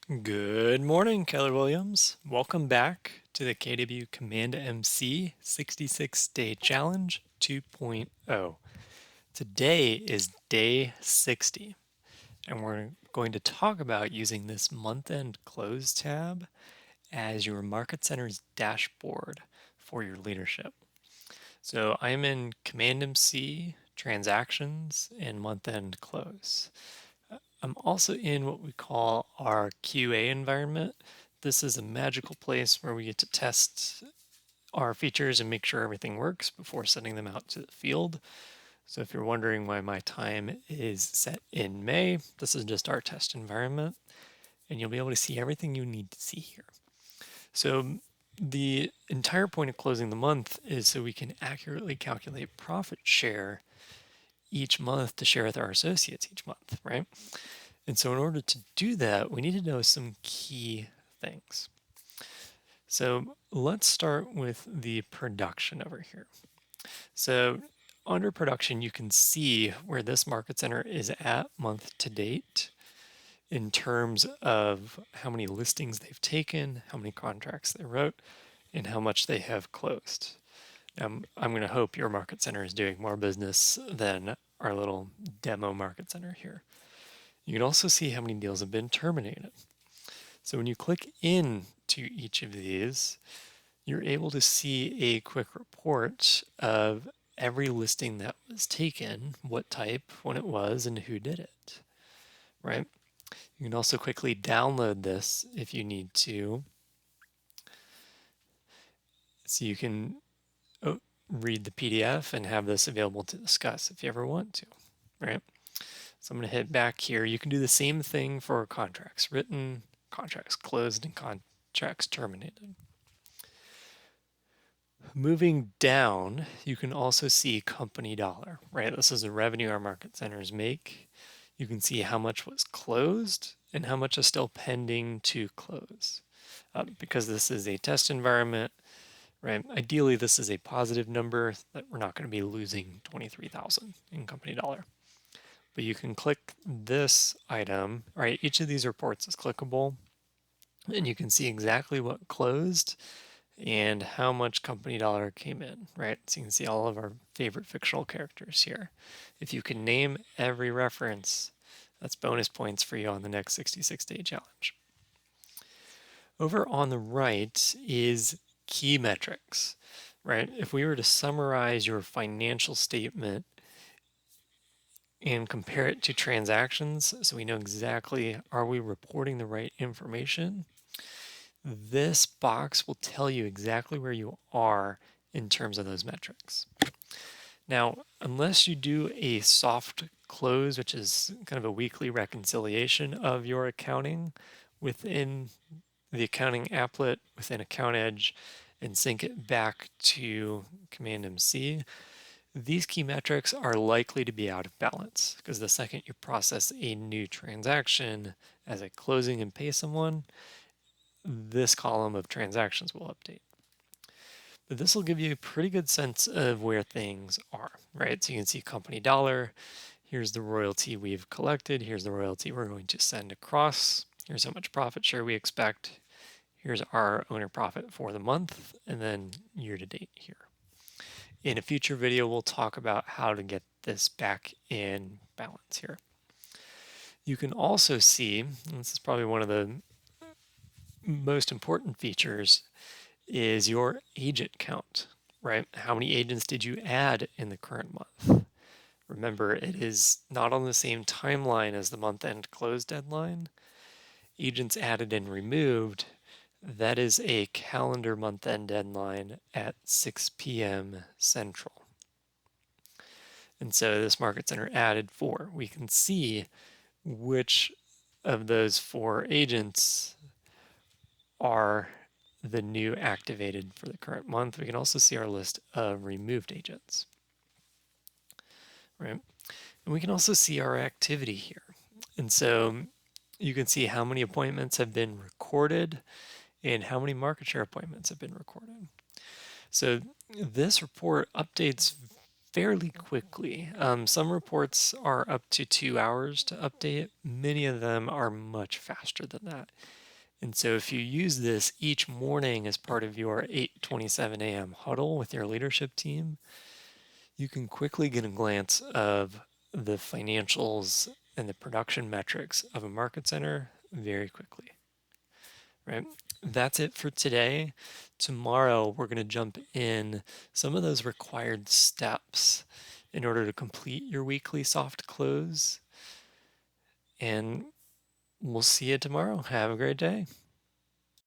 Good morning, Keller Williams. Welcome back to the KW CommandMC 66-Day Challenge 2.0. Today is day 60, and we're going to talk about using this month-end close tab as your Market Center's dashboard for your leadership. So I'm in CommandMC, Transactions, and Month-End Close. I'm also in what we call our QA environment. This is a magical place where we get to test our features and make sure everything works before sending them out to the field. So if you're wondering why my time is set in May, this is just our test environment, and you'll be able to see everything you need to see here. So the entire point of closing the month is so we can accurately calculate profit share each month to share with our associates each month, right? And so in order to do that, we need to know some key things. So let's start with the production over here. So under production, you can see where this market center is at month to date in terms of how many listings they've taken, how many contracts they wrote, and how much they have closed. I'm going to hope your market center is doing more business than our little demo market center here. You can also see how many deals have been terminated. So when you click into each of these, you're able to see a quick report of every listing that was taken, what type, when it was, and who did it, right? You can also quickly download this if you need to. So you can read the PDF and have this available to discuss if you ever want to, right? So I'm going to hit back here. You can do the same thing for contracts written, contracts closed, and contracts terminated. Moving down, you can also see company dollar, right? This is the revenue our market centers make. You can see how much was closed and how much is still pending to close. Because this is a test environment, right? Ideally, this is a positive number that we're not going to be losing 23,000 in company dollar. But you can click this item, right? Each of these reports is clickable, and you can see exactly what closed and how much company dollar came in, right? So you can see all of our favorite fictional characters here. If you can name every reference, that's bonus points for you on the next 66-day challenge. Over on the right is key metrics, right? If we were to summarize your financial statement and compare it to transactions so we know exactly, are we reporting the right information? This box will tell you exactly where you are in terms of those metrics. Now, unless you do a soft close, which is kind of a weekly reconciliation of your accounting within the accounting applet within Account Edge and sync it back to CommandMC, these key metrics are likely to be out of balance because the second you process a new transaction as a closing and pay someone, this column of transactions will update. But this will give you a pretty good sense of where things are, right? So you can see company dollar. Here's the royalty we've collected. Here's the royalty we're going to send across. Here's how much profit share we expect. Here's our owner profit for the month, and then year to date here. In a future video, we'll talk about how to get this back in balance here. You can also see, and this is probably one of the most important features, is your agent count, right? How many agents did you add in the current month? Remember, it is not on the same timeline as the month-end close deadline. Agents added and removed, that is a calendar month-end deadline at 6 p.m. Central. And so this market center added 4. We can see which of those 4 agents are the new activated for the current month. We can also see our list of removed agents, right? And we can also see our activity here. And so you can see how many appointments have been recorded and how many market share appointments have been recorded. So this report updates fairly quickly. Some reports are up to 2 hours to update. Many of them are much faster than that. And so if you use this each morning as part of your 8:27 a.m. huddle with your leadership team, you can quickly get a glance of the financials and the production metrics of a market center very quickly. Right? That's it for today. Tomorrow, we're going to jump in some of those required steps in order to complete your weekly soft close. And we'll see you tomorrow. Have a great day.